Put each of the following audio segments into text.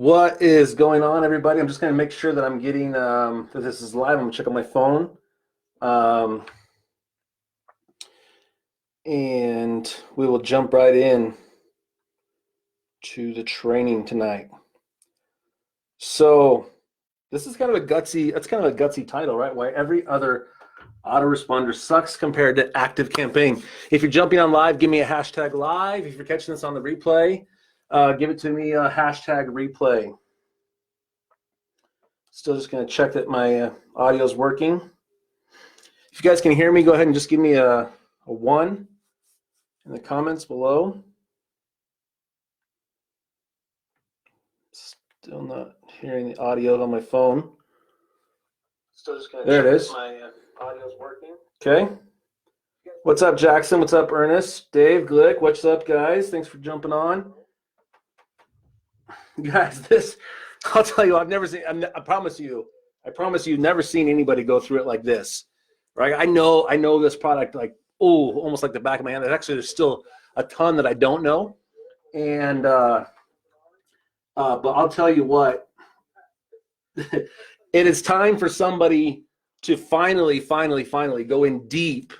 What is going on, everybody? I'm just going to make sure that I'm getting that this is live. I'm going to check on my phone. And we will jump right in to the training tonight. So this is kind of a gutsy title, right? Why every other autoresponder sucks compared to ActiveCampaign. If you're jumping on live, give me a hashtag live. If you're catching this on the replay, give it to me a hashtag replay. Still just going to check that my audio is working. If you guys can hear me, go ahead and just give me a 1 in the comments below. Still not hearing the audio on my phone. Still just going to check if my audio is working. Okay. What's up, Jackson? What's up, Ernest? Dave, Glick, what's up, guys? Thanks for jumping on. Guys, I'll tell you, I've never seen, I promise you, never seen anybody go through it like this, right? I know this product like, almost like the back of my hand. There's still a ton that I don't know. And, but I'll tell you what, it is time for somebody to finally go in deep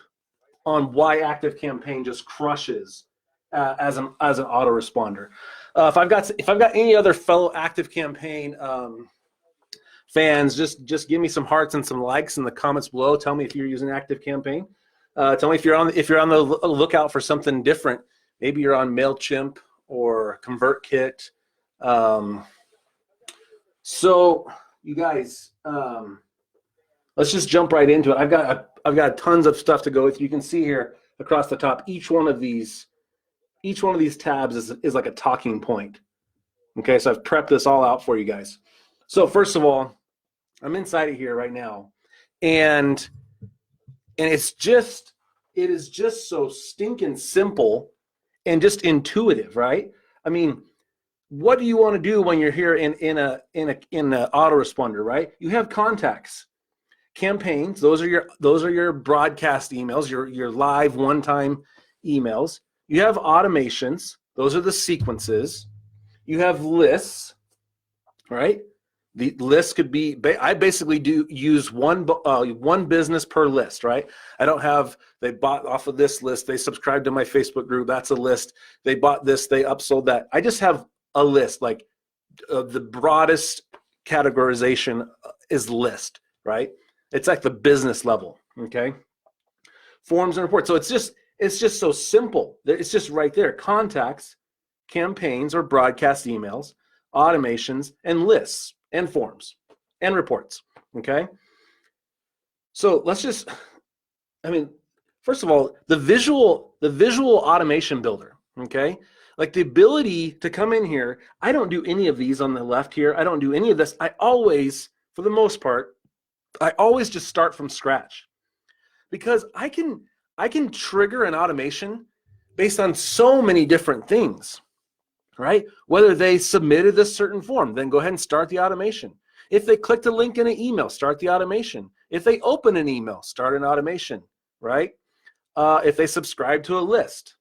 on why ActiveCampaign just crushes as an autoresponder. If I've got any other fellow ActiveCampaign fans, just give me some hearts and some likes in the comments below. Tell me if you're using ActiveCampaign. Tell me if you're on the lookout for something different. Maybe you're on MailChimp or ConvertKit. So you guys, let's just jump right into it. I've got tons of stuff to go with. You can see here across the top, each one of these tabs is like a talking point. Okay, so I've prepped this all out for you guys. So first of all, I'm inside of here right now, and it is just so stinking simple and just intuitive, right? I mean, what do you want to do when you're here in an autoresponder, right? You have contacts, campaigns. Those are your broadcast emails, your live one-time emails. You have automations. Those are the sequences. You have lists, right? The list could be, I basically use one business per list, right? I don't have, they bought off of this list, they subscribed to my Facebook group, that's a list. They bought this, they upsold that. I just have a list, like the broadest categorization is list, right? It's like the business level, okay? Forms and reports. So it's just so simple. It's just right there. Contacts, campaigns or broadcast emails, automations, and lists, and forms, and reports, okay? So let's just, first of all, the visual automation builder, okay? Like the ability to come in here, I don't do any of these on the left here. I don't do any of this. I always, for the most part, I always just start from scratch because I can trigger an automation based on so many different things, right? Whether they submitted this certain form, then go ahead and start the automation. If they clicked a link in an email, start the automation. If they open an email, start an automation, right? If they subscribe to a list.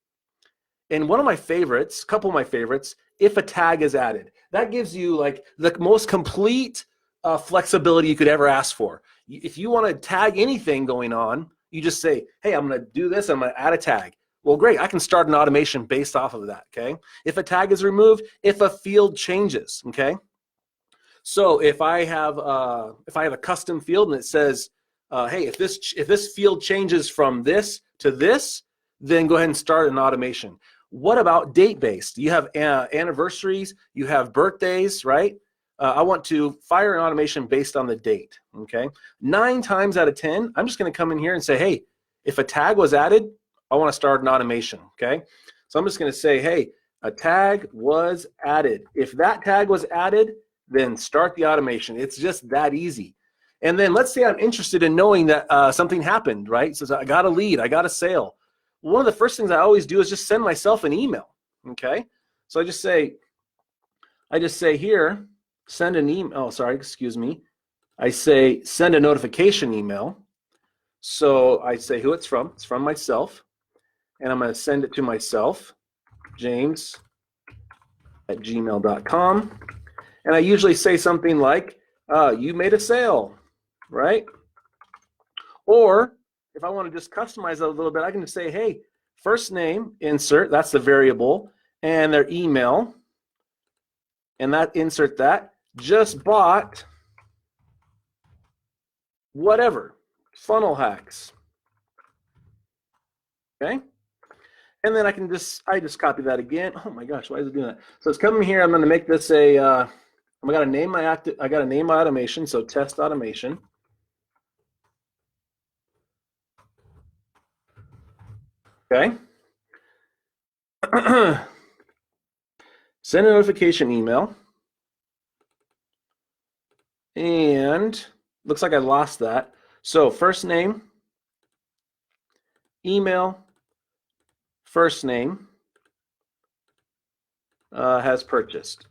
And one of my favorites, couple of my favorites, if a tag is added, that gives you like the most complete flexibility you could ever ask for. If you want to tag anything going on, you just say, hey, I'm going to do this. I'm going to add a tag. Well, great. I can start an automation based off of that, okay? If a tag is removed, if a field changes, okay? So if I have a custom field and it says, hey, if this field changes from this to this, then go ahead and start an automation. What about date-based? You have anniversaries, you have birthdays, right? I want to fire an automation based on the date, okay? 9 times out of 10, I'm just going to come in here and say, hey, if a tag was added, I want to start an automation, okay? So I'm just going to say, hey, a tag was added. If that tag was added, then start the automation. It's just that easy. And then let's say I'm interested in knowing that something happened, right? So I got a lead, I got a sale. One of the first things I always do is just send myself an email, okay? So I just say here, send an email, oh, sorry, excuse me. I say send a notification email. So I say who it's from myself. And I'm going to send it to myself, James at gmail.com. And I usually say something like, you made a sale, right? Or if I want to just customize it a little bit, I can just say, hey, first name, insert, that's the variable, and their email, and that insert that, just bought whatever, funnel hacks, okay? And then I just copy that again. Oh my gosh, why is it doing that? So it's coming here, I'm gonna make this I gotta name my automation, so test automation. Okay. Send a notification email. And looks like I lost that. So first name, email, first name, has purchased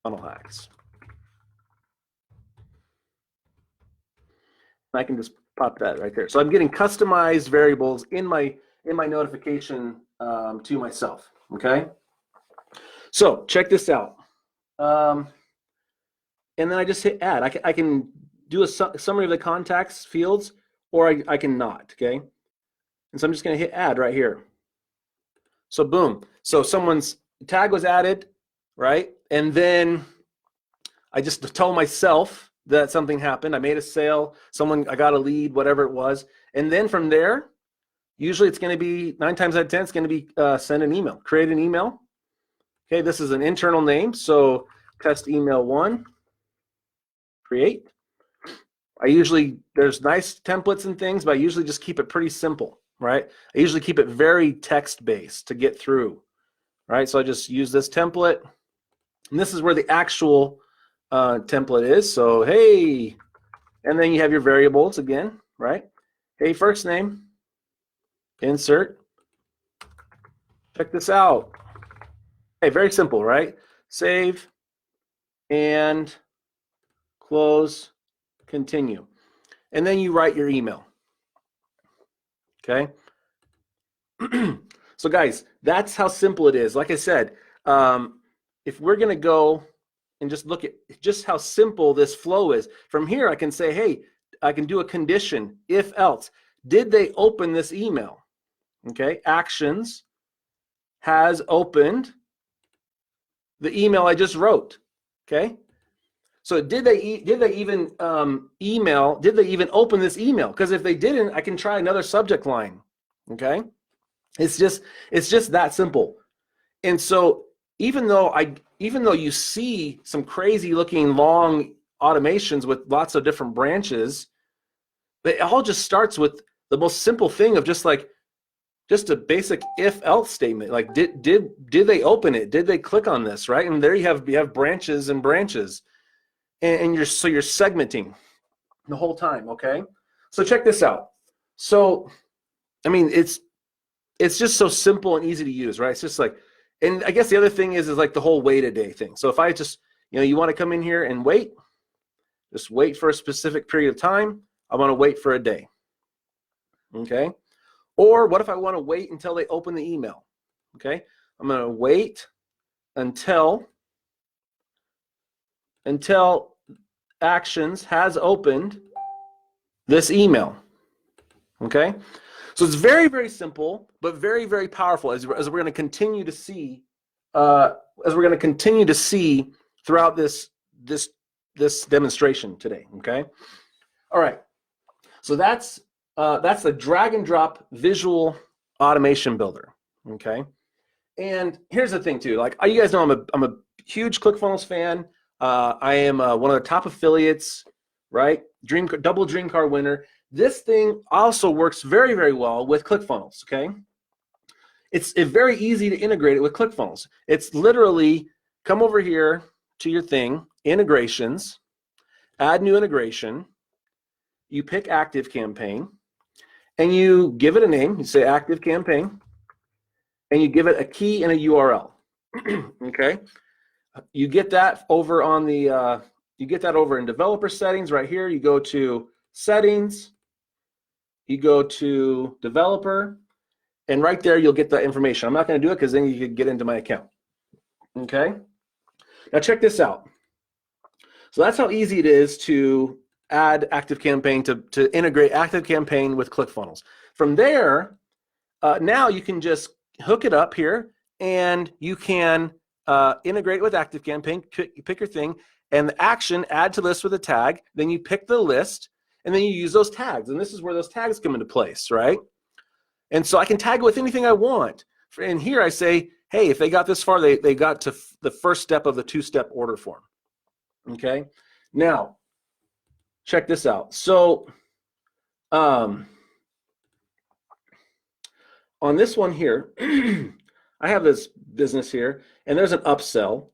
funnel hacks. I can just pop that right there. So I'm getting customized variables in my notification to myself. Okay. So check this out. And then I just hit add. I can do a summary of the contacts fields, or I can not. Okay. And so I'm just going to hit add right here. So boom. So someone's tag was added, right? And then I just told myself that something happened. I made a sale, I got a lead, whatever it was. And then from there, usually it's going to be 9 times out of 10, it's going to be send an email, create an email. Okay, this is an internal name. So test email 1, create. There's nice templates and things, but I usually just keep it pretty simple, right? I usually keep it very text-based to get through, right? So I just use this template. And this is where the actual template is. So, hey, and then you have your variables again, right? Hey, first name, insert. Check this out. Hey, very simple, right? Save and close, continue. And then you write your email. Okay. So guys, that's how simple it is. Like I said, if we're going to go and just look at just how simple this flow is, from here I can say, hey, I can do a condition, if else. Did they open this email? Okay, actions has opened the email I just wrote. Okay, so did they even open this email? Because if they didn't, I can try another subject line. Okay, it's just that simple. And so even though you see some crazy looking long automations with lots of different branches, it all just starts with the most simple thing of just a basic if else statement. Like did they open it? Did they click on this, right? And there you have branches and branches, and you're segmenting the whole time. Okay, so check this out. So I mean, it's just so simple and easy to use, right? It's just like, and I guess the other thing is like the whole wait a day thing. So if I just, you want to come in here and wait, just wait for a specific period of time. I want to wait for a day. Okay. Or what if I want to wait until they open the email? Okay. I'm going to wait until actions has opened this email. Okay. So it's very, very simple, but very, very powerful as we're going to continue to see, throughout this demonstration today. Okay. All right. So that's the drag and drop visual automation builder. Okay. And here's the thing too. Like you guys know, I'm a huge ClickFunnels fan. I am one of the top affiliates, right? Double dream car winner. This thing also works very, very well with ClickFunnels, okay? It's very easy to integrate it with ClickFunnels. It's literally come over here to your thing, integrations, add new integration, you pick ActiveCampaign, and you give it a name. You say ActiveCampaign, and you give it a key and a URL, okay? You get that over on the, in developer settings right here. You go to settings, you go to developer, and right there you'll get that information. I'm not going to do it because then you could get into my account. Okay. Now check this out. So that's how easy it is to add ActiveCampaign, to integrate ActiveCampaign with ClickFunnels. From there, now you can just hook it up here, and you can integrate with ActiveCampaign, pick your thing, and the action, add to list with a tag, then you pick the list, and then you use those tags. And this is where those tags come into place, right? And so I can tag it with anything I want. And here I say, hey, if they got this far, they got to the first step of the two-step order form. Okay? Now, check this out. So on this one here, I have this business here, and there's an upsell,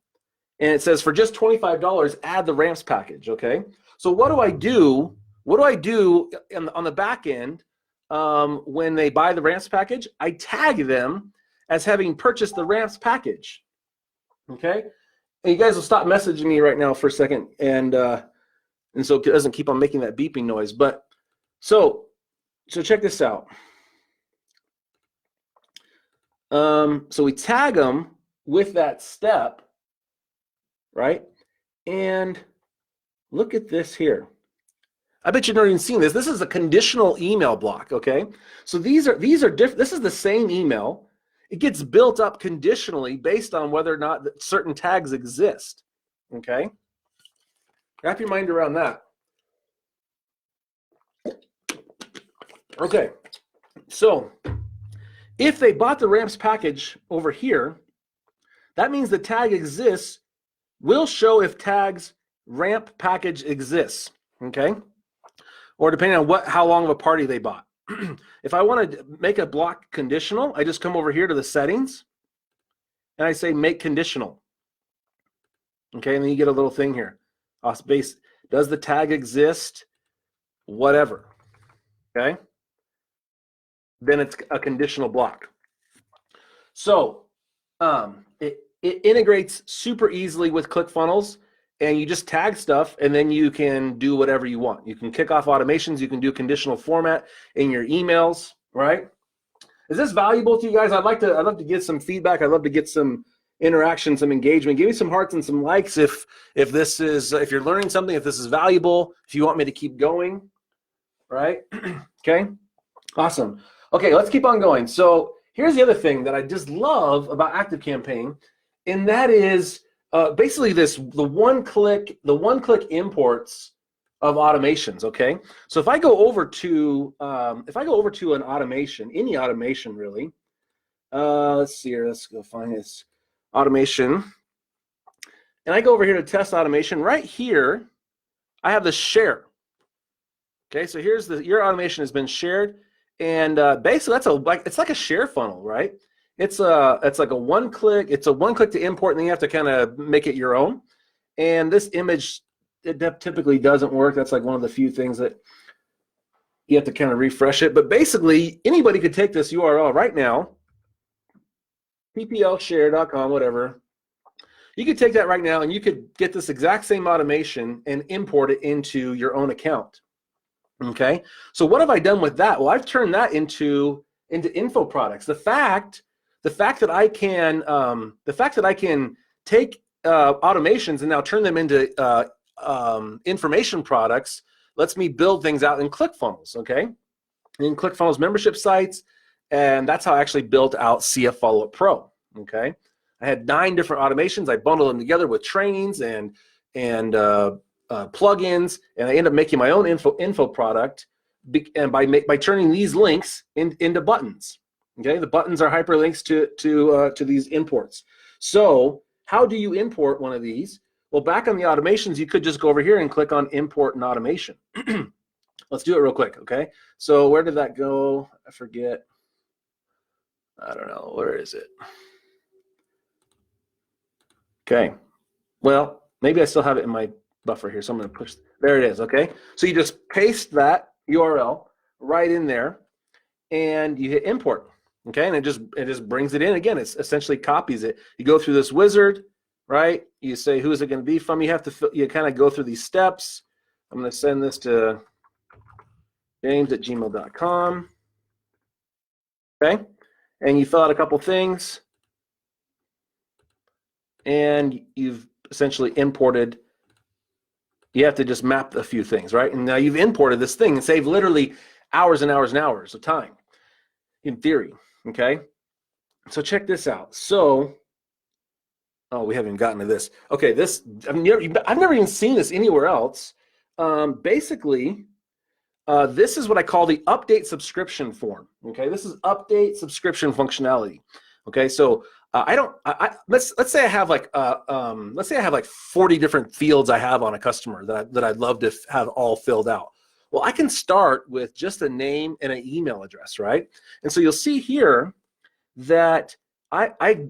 and it says for just $25, add the ramps package. Okay, so what do I do? What do I do on the back end when they buy the ramps package? I tag them as having purchased the ramps package. Okay, and you guys will stop messaging me right now for a second, and so it doesn't keep on making that beeping noise. But so check this out. So we tag them with that step, right? And look at this here. I bet you've never even seen this. This is a conditional email block, okay? So these are different. This is the same email. It gets built up conditionally based on whether or not certain tags exist, okay? Wrap your mind around that. Okay, so if they bought the ramps package over here, that means the tag exists, will show if tags ramp package exists, okay? Or depending on how long of a party they bought. If I want to make a block conditional, I just come over here to the settings and I say make conditional. Okay, and then you get a little thing here. Does the tag exist? Whatever. Okay? Then it's a conditional block. So it integrates super easily with ClickFunnels, and you just tag stuff, and then you can do whatever you want. You can kick off automations. You can do conditional format in your emails, right? Is this valuable to you guys? I'd love to get some feedback. I'd love to get some interaction, some engagement. Give me some hearts and some likes if you're learning something, if this is valuable, if you want me to keep going, right? Okay, awesome. Okay, let's keep on going. So here's the other thing that I just love about ActiveCampaign, and that is basically the one-click imports of automations. Okay, so if I go over to an automation, any automation really, let's see here. Let's go find this automation, and I go over here to test automation. Right here, I have the share. Okay, so here's your automation has been shared. And basically, it's like a share funnel, right? It's like a one-click. It's a one-click to import, and then you have to kind of make it your own. And this image, it typically doesn't work. That's like one of the few things that you have to kind of refresh it. But basically, anybody could take this URL right now, pplshare.com, whatever. You could take that right now, and you could get this exact same automation and import it into your own account. Okay, so what have I done with that? Well, I've turned that into info products. The fact that I can take automations and now turn them into information products lets me build things out in ClickFunnels. Okay, in ClickFunnels membership sites, and that's how I actually built out CF Follow-Up Pro. Okay, I had 9 different automations. I bundled them together with trainings and plugins, and I end up making my own info product, and by turning these links into buttons. Okay, the buttons are hyperlinks to these imports. So how do you import one of these? Well, back on the automations, you could just go over here and click on import an automation. Let's do it real quick. Okay, so where did that go? I forget. I don't know. Where is it? Okay, well, maybe I still have it in my buffer here, so I'm going to push. There it is. Okay, so you just paste that URL right in there, and you hit import. Okay, and it just brings it in again. It essentially copies it. You go through this wizard, right? You say who is it going to be from. You kind of go through these steps. I'm going to send this to james@gmail.com. Okay, and you fill out a couple things, and you've essentially imported. You have to just map a few things, right? And now you've imported this thing and saved literally hours and hours and hours of time, in theory, okay? So check this out. So, oh, we haven't even gotten to this. Okay, this, I've never even seen this anywhere else. Basically, this is what I call the update subscription form, okay? This is update subscription functionality, okay? So let's say I have like let's say I have like 40 different fields I have on a customer that I'd love to have all filled out. Well, I can start with just a name and an email address, right? And so you'll see here that I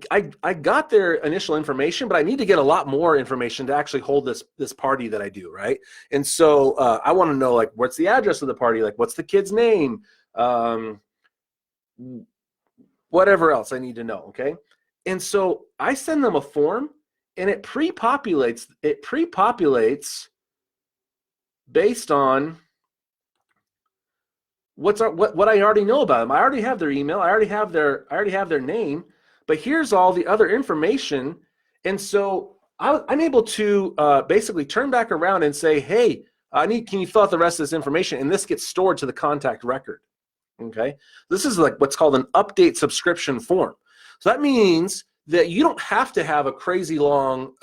got their initial information, but I need to get a lot more information to actually hold this party that I do, right? And so I want to know, like, what's the address of the party, like what's the kid's name, whatever else I need to know, okay? And so I send them a form, and it pre-populates based on what I already know about them. I already have their email, I already have their name, but here's all the other information. And so I'm able to basically turn back around and say, hey, can you fill out the rest of this information? And this gets stored to the contact record. Okay, this is like what's called an update subscription form. So that means that you don't have to have a crazy long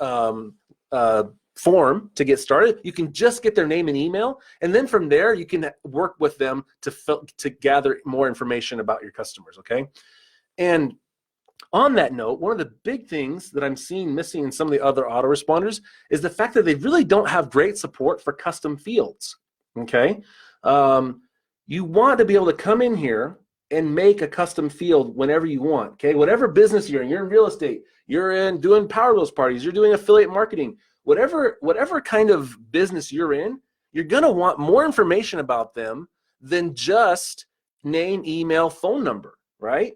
form to get started. You can just get their name and email, and then from there you can work with them to gather more information about your customers. Okay, and on that note, one of the big things that I'm seeing missing in some of the other autoresponders is the fact that they really don't have great support for custom fields. Okay, you want to be able to come in here and make a custom field whenever you want, okay? Whatever business you're in real estate, you're in doing power wheels parties, you're doing affiliate marketing, whatever kind of business you're in, you're gonna want more information about them than just name, email, phone number, right?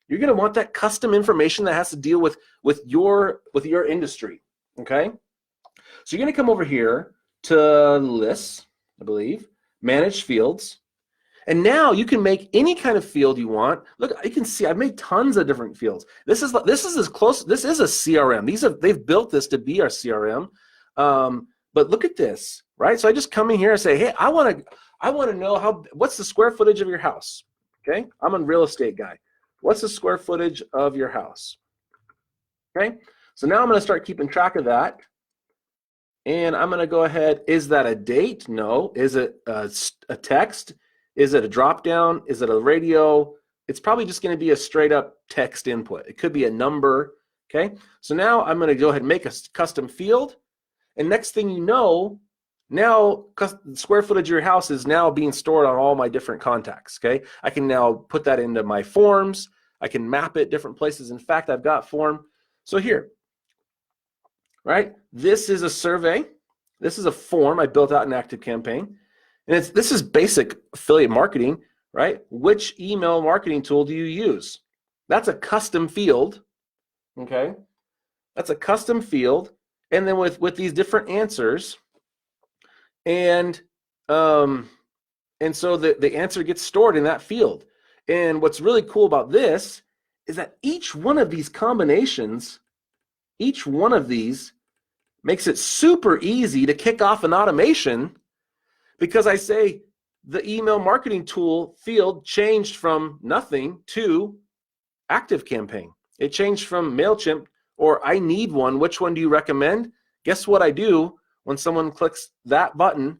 You're gonna want that custom information that has to deal with your industry, okay? So you're gonna come over here to lists, I believe, manage fields. And now you can make any kind of field you want. Look, you can see I've made tons of different fields. This is as close. This is a CRM. They've built this to be our CRM. But look at this, right? So I just come in here and say, hey, I want to know what's the square footage of your house. Okay, I'm a real estate guy. What's the square footage of your house? Okay, so now I'm going to start keeping track of that. And I'm going to go ahead. Is that a date? No. Is it a text? Is it a drop down? Is it a radio? It's probably just going to be a straight up text input. It could be a number. Okay, so now I'm going to go ahead and make a custom field. And next thing you know, now the square footage of your house is now being stored on all my different contacts. Okay, I can now put that into my forms. I can map it different places. In fact, I've got form. So here, right? This is a survey. This is a form I built out in ActiveCampaign. And this is basic affiliate marketing, right? Which email marketing tool do you use? That's a custom field, okay? That's a custom field. And then with these different answers, and so the answer gets stored in that field. And what's really cool about this is that each one of these combinations, each one of these makes it super easy to kick off an automation. Because I say the email marketing tool field changed from nothing to ActiveCampaign. It changed from MailChimp, or I need one. Which one do you recommend? Guess what I do when someone clicks that button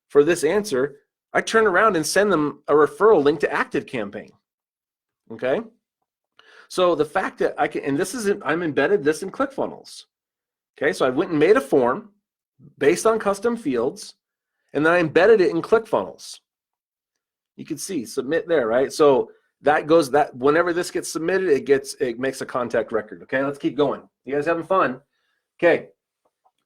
for this answer? I turn around and send them a referral link to ActiveCampaign. Okay? So the fact that I can, and I'm embedded this in ClickFunnels. Okay, so I went and made a form based on custom fields. And then I embedded it in ClickFunnels. You can see submit there, right? So that whenever this gets submitted, it makes a contact record. Okay, let's keep going. You guys having fun? Okay,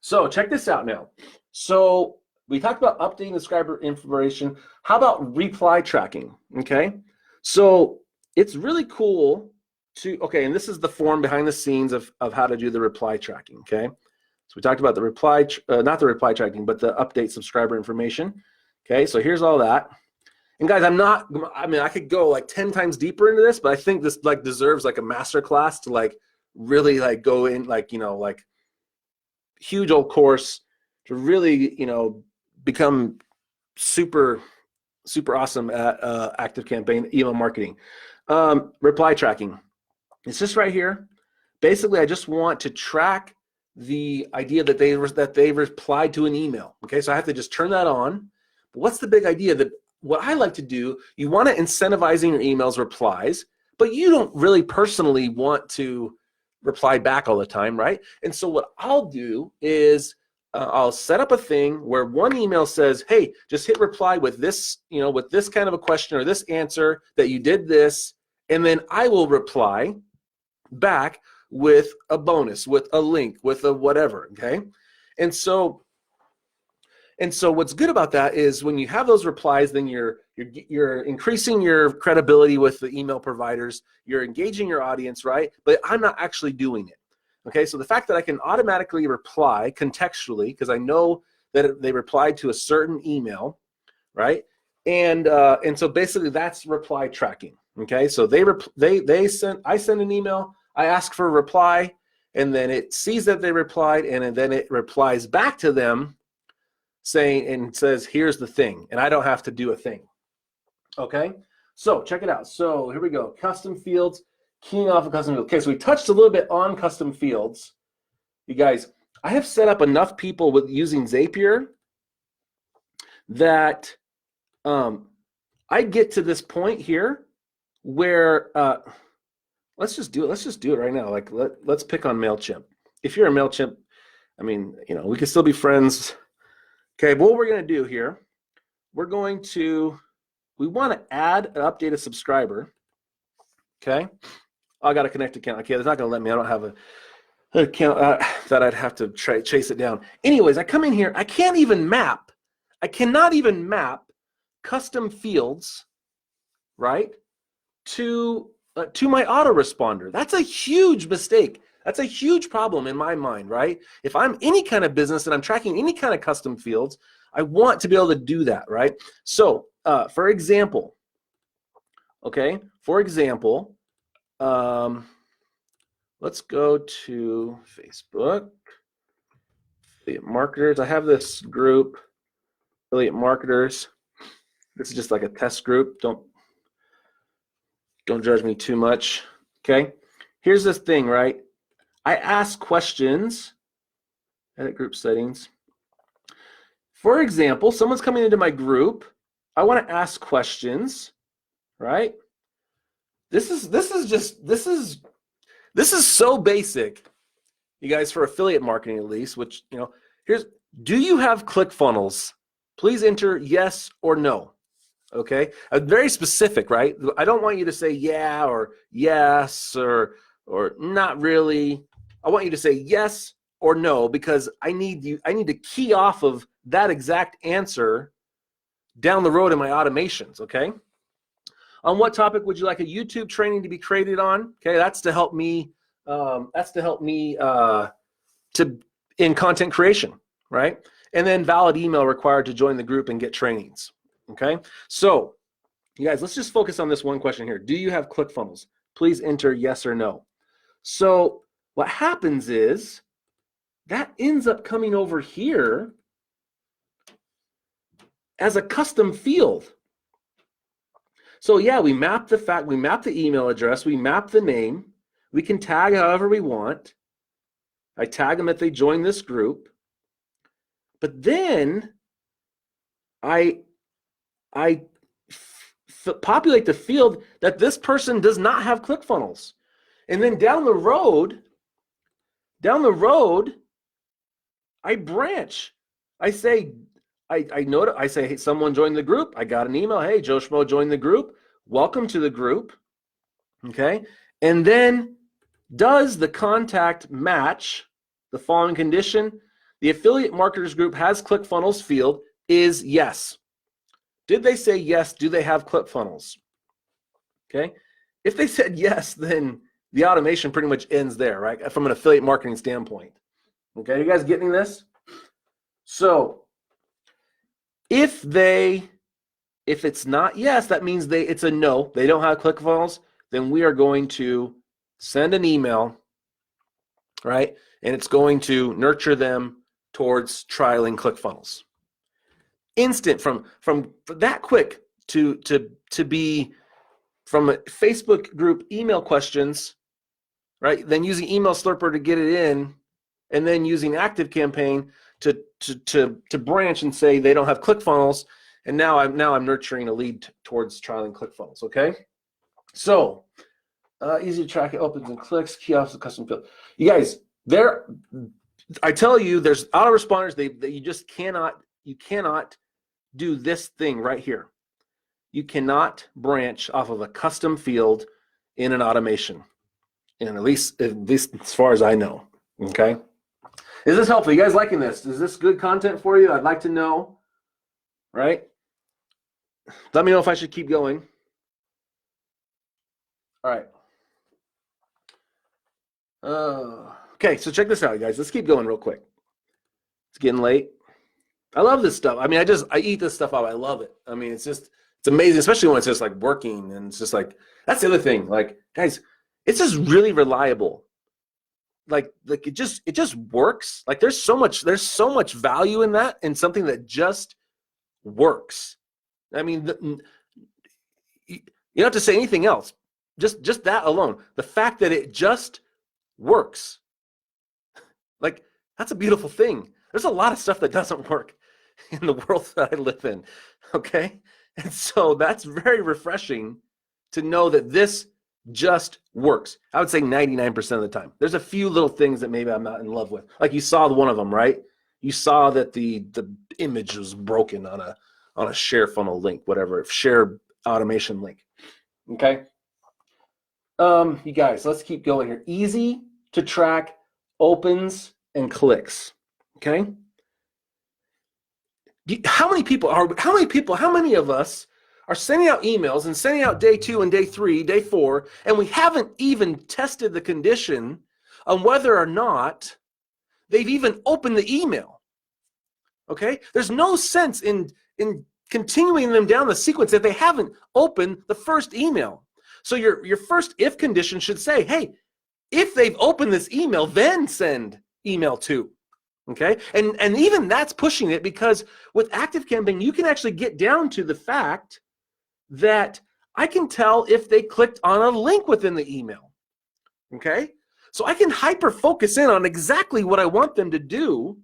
so check this out now. So we talked about updating the subscriber information. How about reply tracking? Okay, so it's really cool and this is the form behind the scenes of how to do the reply tracking. Okay. So we talked about the reply, not the reply tracking, but the update subscriber information. Okay, so here's all that. And guys, I could go like 10 times deeper into this, but I think this deserves like a master class to really go in, huge old course to really, become super awesome at ActiveCampaign email marketing. Reply tracking. It's just right here. Basically, I just want to track the idea that they replied to an email. Okay, so I have to just turn that on. But what's the big idea? That what I like to do, you want to incentivize in your emails replies, but you don't really personally want to reply back all the time, right? And so what I'll do is I'll set up a thing where one email says, hey, just hit reply with this, with this kind of a question or this answer that you did this, and then I will reply back with a bonus, with a link, with a whatever, okay? And so what's good about that is when you have those replies, then you're increasing your credibility with the email providers, you're engaging your audience, right? But I'm not actually doing it. Okay, so the fact that I can automatically reply contextually, because I know that they replied to a certain email, right? And so basically that's reply tracking. Okay, so I send an email, I ask for a reply, and then it sees that they replied, and then it replies back to them says, here's the thing, and I don't have to do a thing. Okay, so check it out. So here we go, custom fields, keying off of custom fields. Okay, so we touched a little bit on custom fields. You guys, I have set up enough people with using Zapier that I get to this point here where let's just do it right now. Like let's pick on MailChimp. If you're a MailChimp, I mean, we can still be friends. Okay, but what we're going to do here, we want to add and update a subscriber. Okay, I got a connect account. Okay, it's not going to let me. I don't have an account that I'd have to chase it down. Anyways, I come in here. I cannot even map custom fields, right, to my autoresponder. That's a huge mistake. That's a huge problem in my mind, right? If I'm any kind of business and I'm tracking any kind of custom fields, I want to be able to do that, right? So, for example, let's go to Facebook, affiliate marketers. I have this group, affiliate marketers. This is just like a test group. Don't judge me too much, okay? Here's this thing, right? I ask questions, edit group settings. For example, someone's coming into my group. I want to ask questions, right? This is so basic, you guys, for affiliate marketing at least, which, do you have ClickFunnels? Please enter yes or no. Okay, very specific, right? I don't want you to say yeah or yes or not really. I want you to say yes or no, because I need to key off of that exact answer down the road in my automations. Okay. On what topic would you like a YouTube training to be created on? Okay, that's to help me. In content creation, right? And then valid email required to join the group and get trainings. Okay, so you guys, let's just focus on this one question here. Do you have ClickFunnels? Please enter yes or no. So what happens is that ends up coming over here as a custom field. So yeah, we map the email address, we map the name, we can tag however we want. I tag them if they join this group. But then I populate the field that this person does not have ClickFunnels. And then down the road, I branch. I say, hey, someone joined the group. I got an email. Hey, Joe Schmo joined the group. Welcome to the group. Okay. And then does the contact match the following condition? The affiliate marketers group has ClickFunnels field is yes. Did they say yes? Do they have ClickFunnels? Okay. If they said yes, then the automation pretty much ends there, right? From an affiliate marketing standpoint. Okay, you guys getting this? So if it's not yes, that means it's a no. They don't have ClickFunnels. Then we are going to send an email, right? and it's going to nurture them towards trialing ClickFunnels. Instant from that quick to be from a Facebook group email questions, right? Then using Email Slurper to get it in, and then using ActiveCampaign to branch and say they don't have ClickFunnels, and now I'm nurturing a lead towards trialing ClickFunnels. Okay, so easy to track, it opens and clicks, kiosks, custom field. You guys, I tell you, there's autoresponders that you just cannot do this thing right here. You cannot branch off of a custom field in an automation, and at least as far as I know. Okay, is this helpful? You guys liking this? Is this good content for you? I'd like to know. Right? Let me know if I should keep going. All right. Okay, so check this out, guys. Let's keep going real quick. It's getting late. I love this stuff. I mean, I eat this stuff up. I love it. I mean, it's amazing, especially when it's just like working, and it's just like, that's the other thing. Like, guys, it's just really reliable. Like it just works. Like there's so much value in that, and something that just works. I mean, you don't have to say anything else. Just that alone, the fact that it just works, like that's a beautiful thing. There's a lot of stuff that doesn't work in the world that I live in, okay? And so that's very refreshing to know that this just works. I would say 99% of the time. There's a few little things that maybe I'm not in love with. Like you saw one of them, right? You saw that the image was broken on a share funnel link, whatever, share automation link. Okay. You guys, let's keep going here. Easy to track opens and clicks. Okay. How many of us are sending out emails and sending out day 2 and day 3, day 4, and we haven't even tested the condition on whether or not they've even opened the email? Okay? There's no sense in continuing them down the sequence if they haven't opened the first email. So your first if condition should say, hey, if they've opened this email, then send email 2. Okay? And even that's pushing it, because with ActiveCampaign, you can actually get down to the fact that I can tell if they clicked on a link within the email. Okay? So I can hyper focus in on exactly what I want them to do,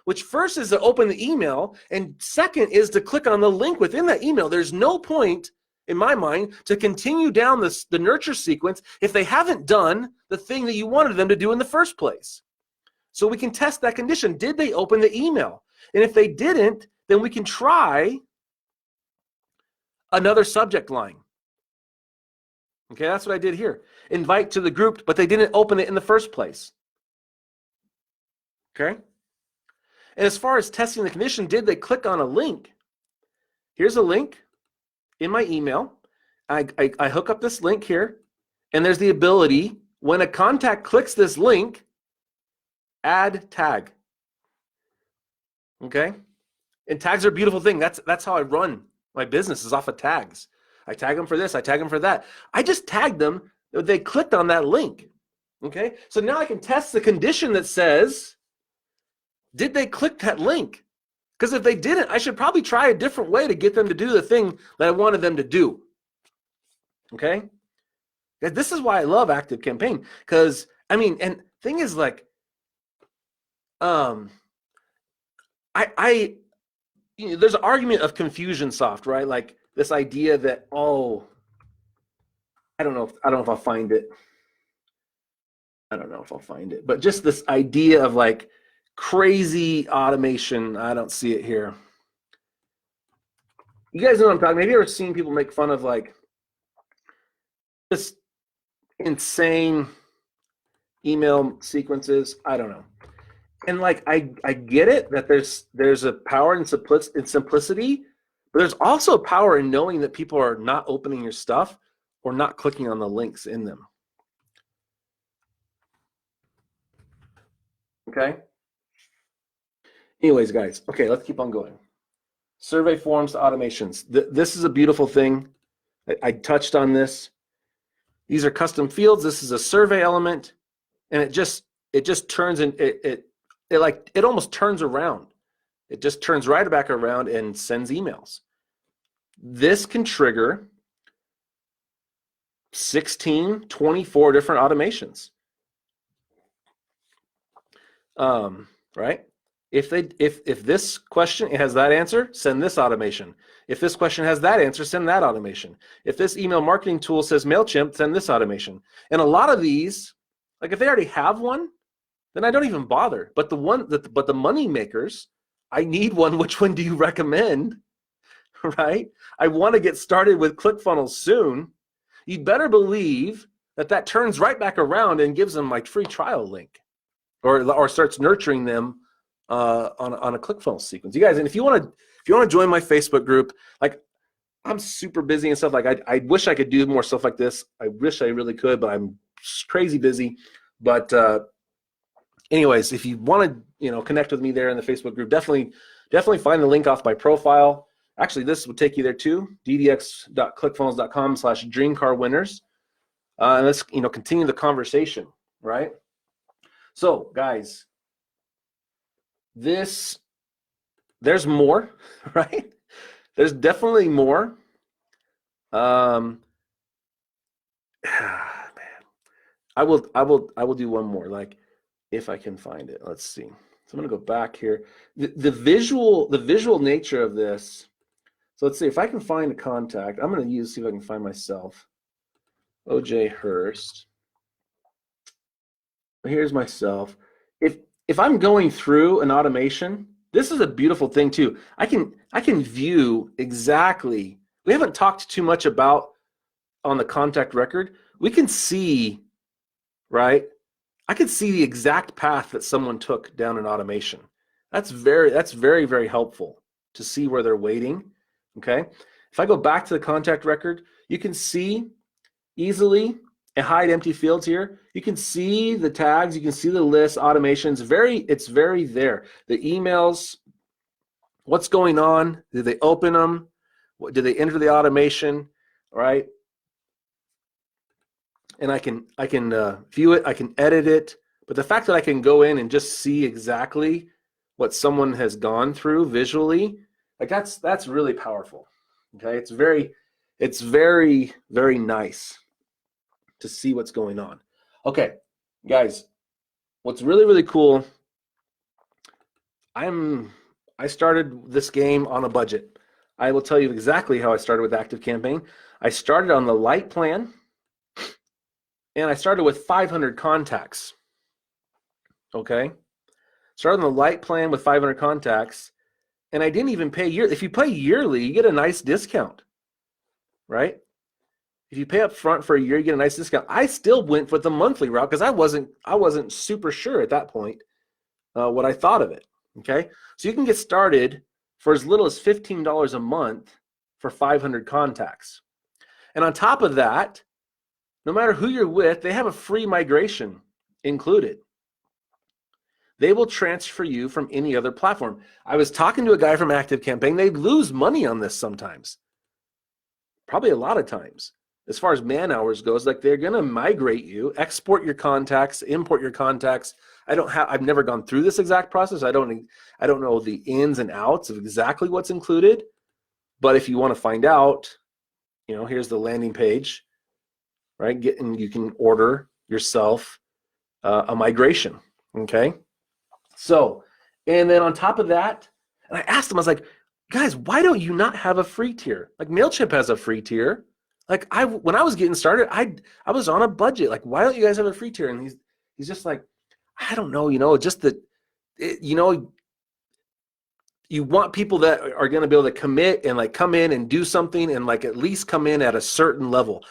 which first is to open the email, and second is to click on the link within that email. There's no point, in my mind, to continue down the nurture sequence if they haven't done the thing that you wanted them to do in the first place. So we can test that condition. Did they open the email? And if they didn't, then we can try another subject line. Okay, that's what I did here. Invite to the group, but they didn't open it in the first place. Okay? And as far as testing the condition, did they click on a link? Here's a link in my email. I hook up this link here, and there's the ability, when a contact clicks this link, add tag. Okay? And tags are a beautiful thing. That's how I run my business, is off of tags. I tag them for this, I tag them for that. I just tagged them, they clicked on that link. Okay? So now I can test the condition that says, did they click that link? Because if they didn't, I should probably try a different way to get them to do the thing that I wanted them to do. Okay? This is why I love ActiveCampaign. Because, I mean, and thing is, like, there's an argument of confusion soft, right? Like this idea that, oh, I don't know if I'll find it. But just this idea of like crazy automation. I don't see it here. You guys know what I'm talking about. Have you ever seen people make fun of like just insane email sequences? I don't know. And like I get it that there's a power in simplicity, but there's also a power in knowing that people are not opening your stuff or not clicking on the links in them. Okay? Anyways, guys, okay, let's keep on going. Survey forms to automations. This is a beautiful thing. I touched on this. These are custom fields. This is a survey element, and it just it just turns in it almost turns around. It just turns right back around and sends emails. This can trigger 16, 24 different automations. Right? If this question has that answer, send this automation. If this question has that answer, send that automation. If this email marketing tool says MailChimp, send this automation. And a lot of these, like if they already have one, then I don't even bother. But the money makers, I need one. Which one do you recommend? Right? I want to get started with ClickFunnels soon. You better believe that turns right back around and gives them like free trial link, or starts nurturing them on a ClickFunnels sequence. You guys, and if you want to join my Facebook group, like I'm super busy and stuff. Like I wish I could do more stuff like this. I wish I really could, but I'm crazy busy. But anyways, if you want to connect with me there in the Facebook group, definitely find the link off my profile. Actually, this would take you there too, ddx.clickfunnels.com/dreamcarwinners. And let's continue the conversation, right? So guys, there's more, right? There's definitely more. Man, I will do one more, like if I can find it. Let's see. So I'm gonna go back here. The visual nature of this. So let's see if I can find a contact. I'm gonna see if I can find myself. OJ Hurst. Here's myself. If I'm going through an automation, this is a beautiful thing too. I can view exactly. We haven't talked too much about on the contact record. We can see, right? I can see the exact path that someone took down an automation. That's very, very helpful to see where they're waiting. Okay. If I go back to the contact record, you can see easily and hide empty fields here. You can see the tags, you can see the list, automations, it's very there. The emails, what's going on? Did they open them? Did they enter the automation? All right. And I can view it, I can edit it. But the fact that I can go in and just see exactly what someone has gone through visually, like that's really powerful. Okay. It's very, very nice to see what's going on. Okay, guys, what's really, really cool, I started this game on a budget. I will tell you exactly how I started with ActiveCampaign. I started on the light plan, and I started with 500 contacts. Okay? Started on the light plan with 500 contacts, and I didn't even pay yearly. If you pay yearly, you get a nice discount, right? If you pay up front for a year, you get a nice discount. I still went with the monthly route because I wasn't super sure at that point what I thought of it. Okay, so you can get started for as little as $15 a month for 500 contacts. And on top of that, no matter who you're with, they have a free migration included. They will transfer you from any other platform. I was talking to a guy from ActiveCampaign. They lose money on this sometimes, probably a lot of times. As far as man hours goes, like they're gonna migrate you, export your contacts, import your contacts. I've never gone through this exact process. I don't know the ins and outs of exactly what's included. But if you want to find out, here's the landing page, right? And you can order yourself a migration. Okay. So, and then on top of that, and I asked them, I was like, guys, why don't you not have a free tier? Like MailChimp has a free tier. Like when I was getting started, I was on a budget. Like, why don't you guys have a free tier? And he's just like, I don't know, just that, you want people that are going to be able to commit and like come in and do something and like at least come in at a certain level.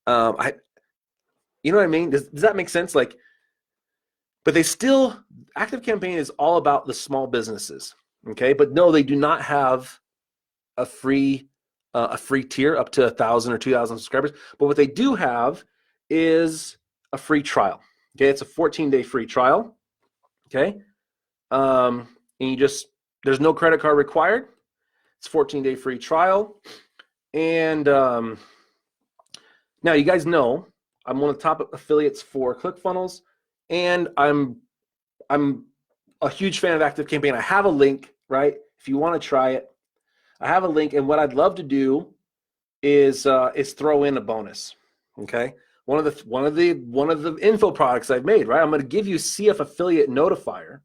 You know what I mean? Does that make sense? Like, but ActiveCampaign is all about the small businesses. Okay. But no, they do not have a free tier up to 1,000 or 2,000 subscribers. But what they do have is a free trial. Okay, it's a 14-day free trial. Okay, and there's no credit card required. It's a 14-day free trial. And now you guys know I'm one of the top affiliates for ClickFunnels, and I'm I'm a huge fan of ActiveCampaign. I have a link, right? If you want to try it, I have a link, and what I'd love to do is throw in a bonus. Okay, one of the info products I've made, right? I'm going to give you CF Affiliate Notifier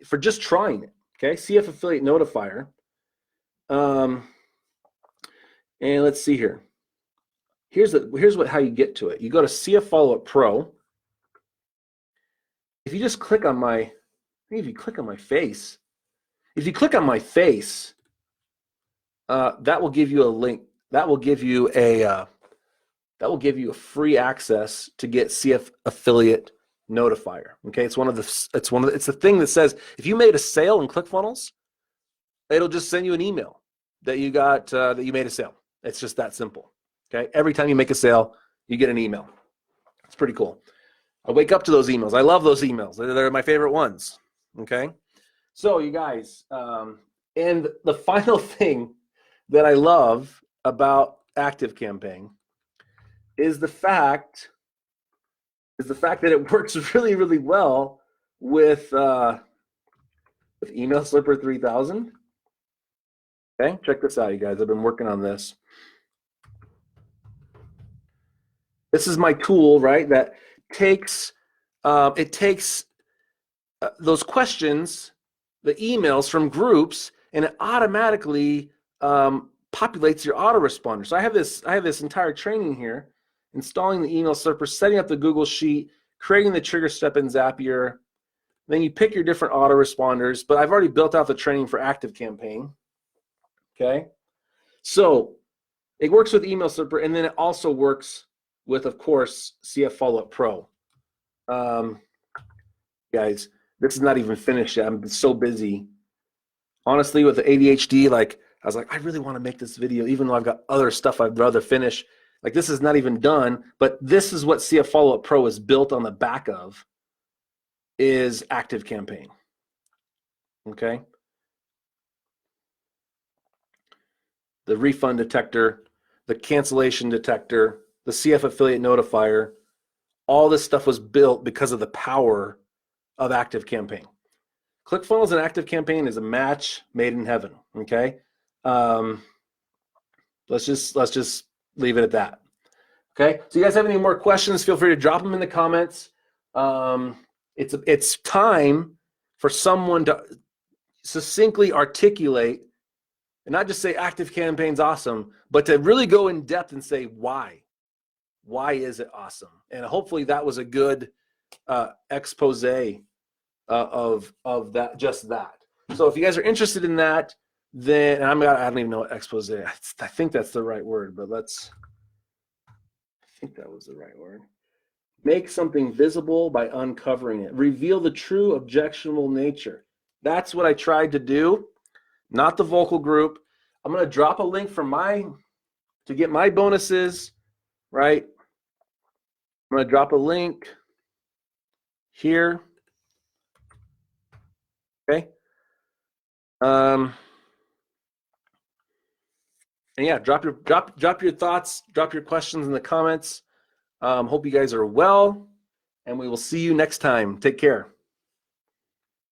for just trying it. Okay, CF Affiliate Notifier. And let's see here. Here's how you get to it. You go to CF Follow-Up Pro. If you just click on my, if you click on my face, that will give you a link. That will give you a free access to get CF Affiliate Notifier. Okay, it's the thing that says if you made a sale in ClickFunnels, it'll just send you an email that you got that you made a sale. It's just that simple. Okay, every time you make a sale, you get an email. It's pretty cool. I wake up to those emails. I love those emails. They're my favorite ones. Okay, so you guys, and the final thing that I love about ActiveCampaign is the fact that it works really, really well with Email Slipper 3000. Okay, check this out, you guys. I've been working on this. This is my tool, right? That takes those questions, the emails from groups, and it automatically populates your autoresponder. So I have this entire training here: installing the email slipper, setting up the Google Sheet, creating the trigger step in Zapier. Then you pick your different autoresponders. But I've already built out the training for ActiveCampaign. Okay, so it works with email slipper, and then it also works with, of course, CF Follow-Up Pro. Guys, this is not even finished yet. I'm so busy. Honestly, with the ADHD, I was like, I really want to make this video, even though I've got other stuff I'd rather finish. Like, this is not even done, but this is what CF Follow-Up Pro is built on the back of, is ActiveCampaign. Okay? The refund detector, the cancellation detector, the CF Affiliate Notifier, all this stuff was built because of the power of ActiveCampaign. ClickFunnels and ActiveCampaign is a match made in heaven. Okay, let's just leave it at that. Okay, so you guys have any more questions? Feel free to drop them in the comments. It's time for someone to succinctly articulate and not just say ActiveCampaign's awesome, but to really go in depth and say why. Why is it awesome? And hopefully that was a good expose of that, just that. So if you guys are interested in that, then I don't even know what expose is. I think that's the right word, but I think that was the right word. Make something visible by uncovering it. Reveal the true objectionable nature. That's what I tried to do, not the vocal group. I'm going to drop a link to get my bonuses, right? I'm going to drop a link here. Okay. And yeah, drop your thoughts, drop your questions in the comments. Hope you guys are well, and we will see you next time. Take care.